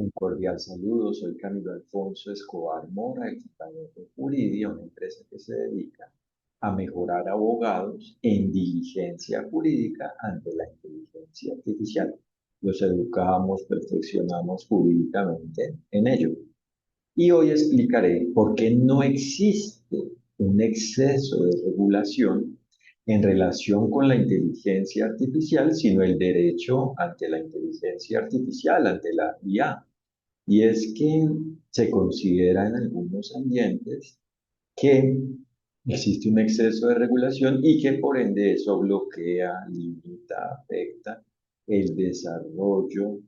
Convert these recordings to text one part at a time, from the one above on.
Un cordial saludo, soy Camilo Alfonso Escobar Mora, el fundador de Juridia, una empresa que se dedica a mejorar abogados en diligencia jurídica ante la inteligencia artificial. Los educamos, perfeccionamos jurídicamente en ello. Y hoy explicaré por qué no existe un exceso de regulación en relación con la inteligencia artificial, sino el derecho ante la inteligencia artificial, ante la IA. Y es que se considera en algunos ambientes que existe un exceso de regulación y que por ende eso bloquea, limita, afecta el desarrollo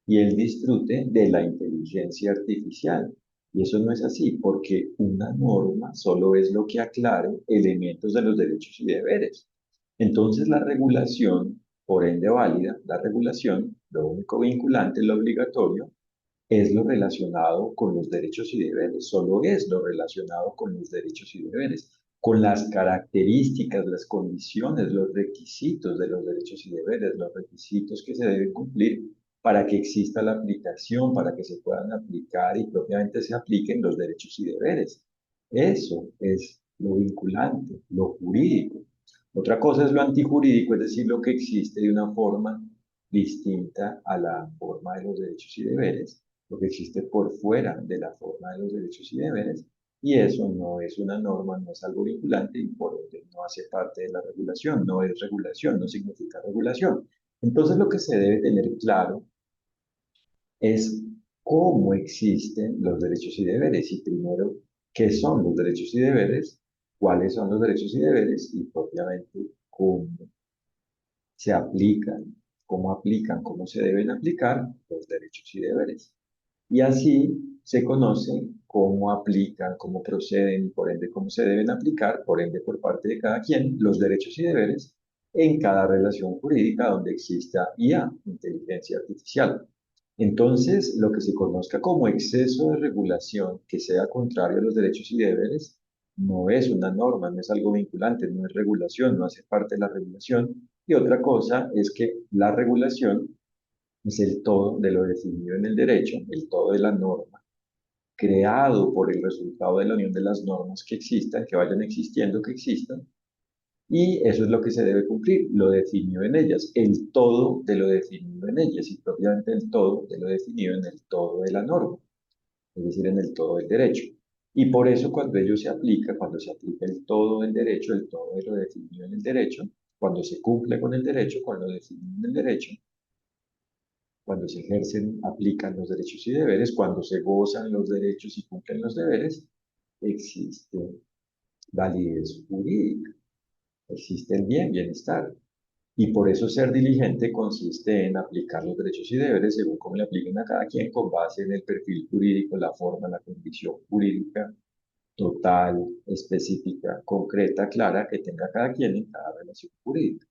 y el disfrute de la inteligencia artificial. Y eso no es así, porque una norma solo es lo que aclare elementos de los derechos y deberes. Entonces la regulación, por ende válida, la regulación, lo único vinculante, lo obligatorio, es lo relacionado con los derechos y deberes, solo es lo relacionado con los derechos y deberes, con las características, las condiciones, los requisitos de los derechos y deberes, los requisitos que se deben cumplir para que exista la aplicación, para que se puedan aplicar y propiamente se apliquen los derechos y deberes. Eso es lo vinculante, lo jurídico. Otra cosa es lo antijurídico, es decir, lo que existe de una forma distinta a la forma de los derechos y deberes, lo que existe por fuera de la forma de los derechos y deberes, y eso no es una norma, no es algo vinculante y por ende no hace parte de la regulación, no es regulación, no significa regulación. Entonces lo que se debe tener claro es cómo existen los derechos y deberes y primero, qué son los derechos y deberes, cuáles son los derechos y deberes y obviamente cómo se aplican, cómo se deben aplicar los derechos y deberes. Y así se conocen cómo aplican, cómo proceden y por ende cómo se deben aplicar, por ende por parte de cada quien, los derechos y deberes en cada relación jurídica donde exista IA, inteligencia artificial. Entonces, lo que se conozca como exceso de regulación que sea contrario a los derechos y deberes no es una norma, no es algo vinculante, no es regulación, no hace parte de la regulación. Y otra cosa es que la regulación es el todo de lo definido en el derecho, el todo de la norma, creado por el resultado de la unión de las normas que existan, que vayan existiendo, que existan, y eso es lo que se debe cumplir, lo definido en ellas, el todo de lo definido en ellas, y propiamente el todo de lo definido en el todo de la norma, es decir, en el todo del derecho. Y por eso cuando ello se aplica, cuando se aplica el todo del derecho, el todo de lo definido en el derecho, cuando se cumple con el derecho, con lo definido en el derecho, cuando se ejercen, aplican los derechos y deberes, cuando se gozan los derechos y cumplen los deberes, existe validez jurídica, existe el bienestar. Y por eso ser diligente consiste en aplicar los derechos y deberes según cómo le apliquen a cada quien con base en el perfil jurídico, la forma, la condición jurídica total, específica, concreta, clara que tenga cada quien en cada relación jurídica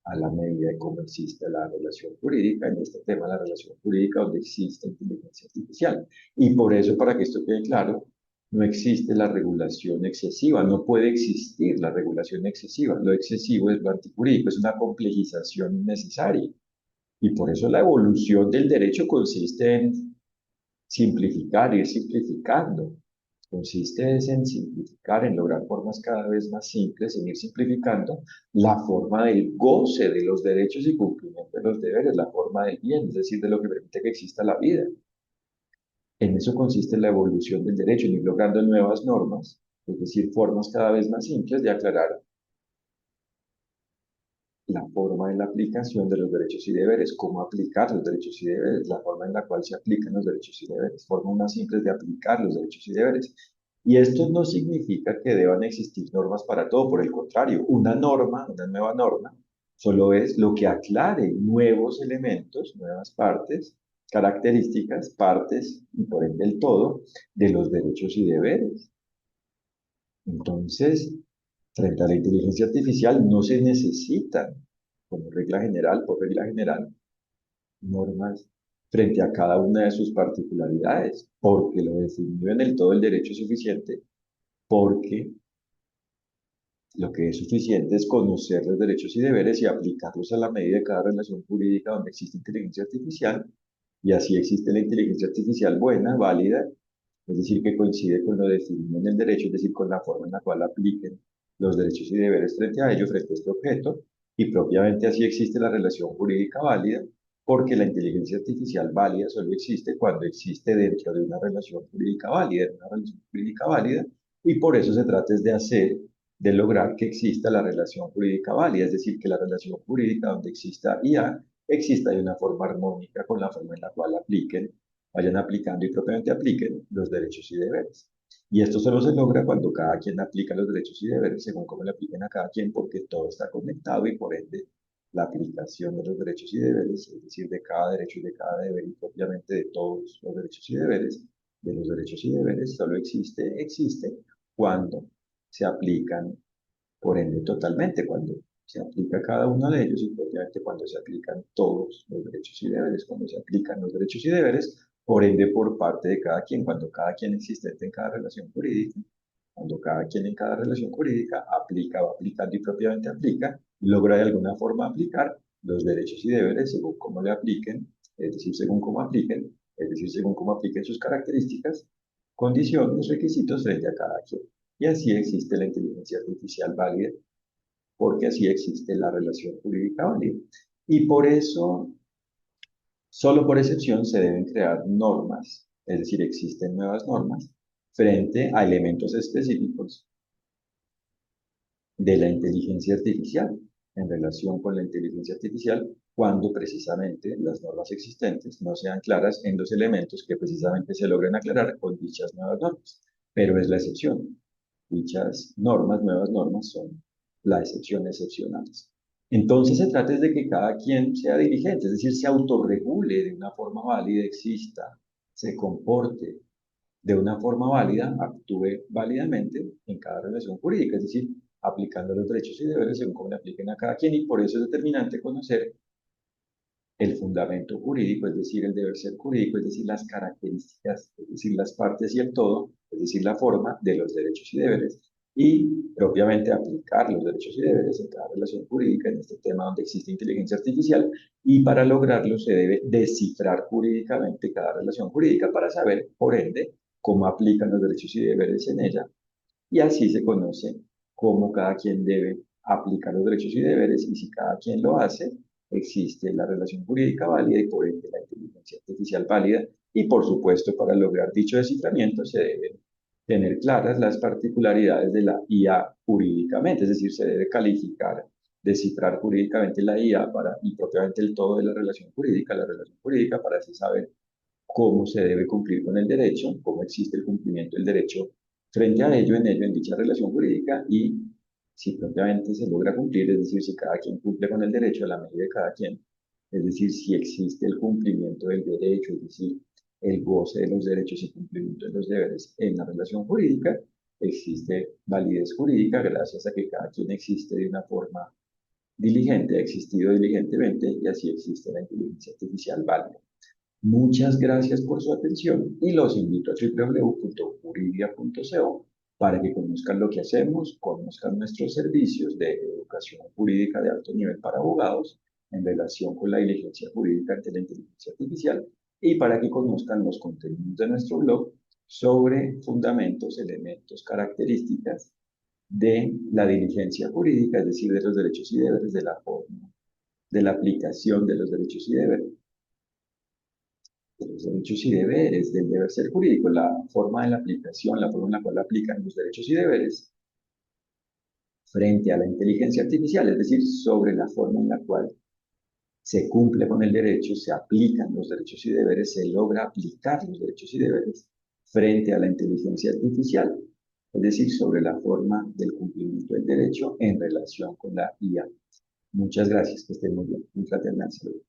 a la medida de cómo existe la relación jurídica, en este tema la relación jurídica donde existe inteligencia artificial. Y por eso, para que esto quede claro, no existe la regulación excesiva, no puede existir la regulación excesiva. Lo excesivo es lo antijurídico, es una complejización innecesaria. Y por eso la evolución del derecho consiste en simplificar, ir simplificando. Consiste en simplificar, en lograr formas cada vez más simples, en ir simplificando la forma del goce de los derechos y cumplimiento de los deberes, la forma del bien, es decir, de lo que permite que exista la vida. En eso consiste la evolución del derecho, en ir logrando nuevas normas, es decir, formas cada vez más simples de aclarar la forma de la aplicación de los derechos y deberes, cómo aplicar los derechos y deberes, la forma en la cual se aplican los derechos y deberes, formas más simples de aplicar los derechos y deberes. Y esto no significa que deban existir normas para todo, por el contrario, una norma, una nueva norma, solo es lo que aclare nuevos elementos, nuevas partes, características, partes y por ende el todo de los derechos y deberes. Entonces, frente a la inteligencia artificial no se necesitan, como regla general, por regla general, normas frente a cada una de sus particularidades, porque lo definido en el todo el derecho es suficiente, porque lo que es suficiente es conocer los derechos y deberes y aplicarlos a la medida de cada relación jurídica donde existe inteligencia artificial, Y así existe la inteligencia artificial buena, válida, es decir, que coincide con lo definido en el derecho, es decir, con la forma en la cual apliquen los derechos y deberes frente a ello, frente a este objeto, y propiamente así existe la relación jurídica válida, porque la inteligencia artificial válida solo existe cuando existe dentro de una relación jurídica válida, de una relación jurídica válida, y por eso se trata es de hacer, de lograr que exista la relación jurídica válida, es decir, que la relación jurídica donde exista IA exista de una forma armónica con la forma en la cual apliquen, vayan aplicando y propiamente apliquen los derechos y deberes. Y esto solo se logra cuando cada quien aplica los derechos y deberes según cómo le apliquen a cada quien, porque todo está conectado y por ende la aplicación de los derechos y deberes, es decir, de cada derecho y de cada deber y propiamente de todos los derechos y deberes, de los derechos y deberes, solo existe cuando se aplican, por ende totalmente, cuando se aplica cada uno de ellos y propiamente cuando se aplican todos los derechos y deberes, cuando se aplican los derechos y deberes, por ende por parte de cada quien, cuando cada quien existente en cada relación jurídica, cuando cada quien en cada relación jurídica aplica, va aplicando y propiamente aplica, logra de alguna forma aplicar los derechos y deberes según cómo le apliquen, es decir, según cómo apliquen, es decir, según cómo apliquen sus características, condiciones, requisitos frente a cada quien. Y así existe la inteligencia artificial válida, porque así existe la relación jurídica válida. Y por eso, solo por excepción, se deben crear normas, es decir, existen nuevas normas frente a elementos específicos de la inteligencia artificial, en relación con la inteligencia artificial, cuando precisamente las normas existentes no sean claras en los elementos que precisamente se logren aclarar con dichas nuevas normas. Pero es la excepción. Dichas normas, nuevas normas, son la excepción excepcionales. Entonces se trata de que cada quien sea diligente, es decir, se autorregule de una forma válida, exista, se comporte de una forma válida, actúe válidamente en cada relación jurídica, es decir, aplicando los derechos y deberes según cómo le apliquen a cada quien, y por eso es determinante conocer el fundamento jurídico, es decir, el deber ser jurídico, es decir, las características, es decir, las partes y el todo, es decir, la forma de los derechos y deberes, y propiamente aplicar los derechos y deberes en cada relación jurídica, en este tema donde existe inteligencia artificial, y para lograrlo se debe descifrar jurídicamente cada relación jurídica para saber, por ende, cómo aplican los derechos y deberes en ella, y así se conoce cómo cada quien debe aplicar los derechos y deberes, y si cada quien lo hace, existe la relación jurídica válida y por ende la inteligencia artificial válida, y por supuesto para lograr dicho desciframiento se deben tener claras las particularidades de la IA jurídicamente, es decir, se debe calificar, descifrar jurídicamente la IA para, y propiamente el todo de la relación jurídica para así saber cómo se debe cumplir con el derecho, cómo existe el cumplimiento del derecho frente a ello, en dicha relación jurídica, y si propiamente se logra cumplir, es decir, si cada quien cumple con el derecho a la medida de cada quien, es decir, si existe el cumplimiento del derecho, es decir, el goce de los derechos y cumplimiento de los deberes en la relación jurídica, existe validez jurídica gracias a que cada quien existe de una forma diligente, ha existido diligentemente y así existe la inteligencia artificial válida. Muchas gracias por su atención y los invito a www.juridia.co para que conozcan lo que hacemos, conozcan nuestros servicios de educación jurídica de alto nivel para abogados en relación con la diligencia jurídica ante la inteligencia artificial y para que conozcan los contenidos de nuestro blog sobre fundamentos, elementos, características de la diligencia jurídica, es decir, de los derechos y deberes, de la forma, de la aplicación de los derechos y deberes, de los derechos y deberes, del deber ser jurídico, la forma de la aplicación, la forma en la cual aplican los derechos y deberes frente a la inteligencia artificial, es decir, sobre la forma en la cual se cumple con el derecho, se aplican los derechos y deberes, se logra aplicar los derechos y deberes frente a la inteligencia artificial, es decir, sobre la forma del cumplimiento del derecho en relación con la IA. Muchas gracias, que estén muy bien. Un fraternal saludo.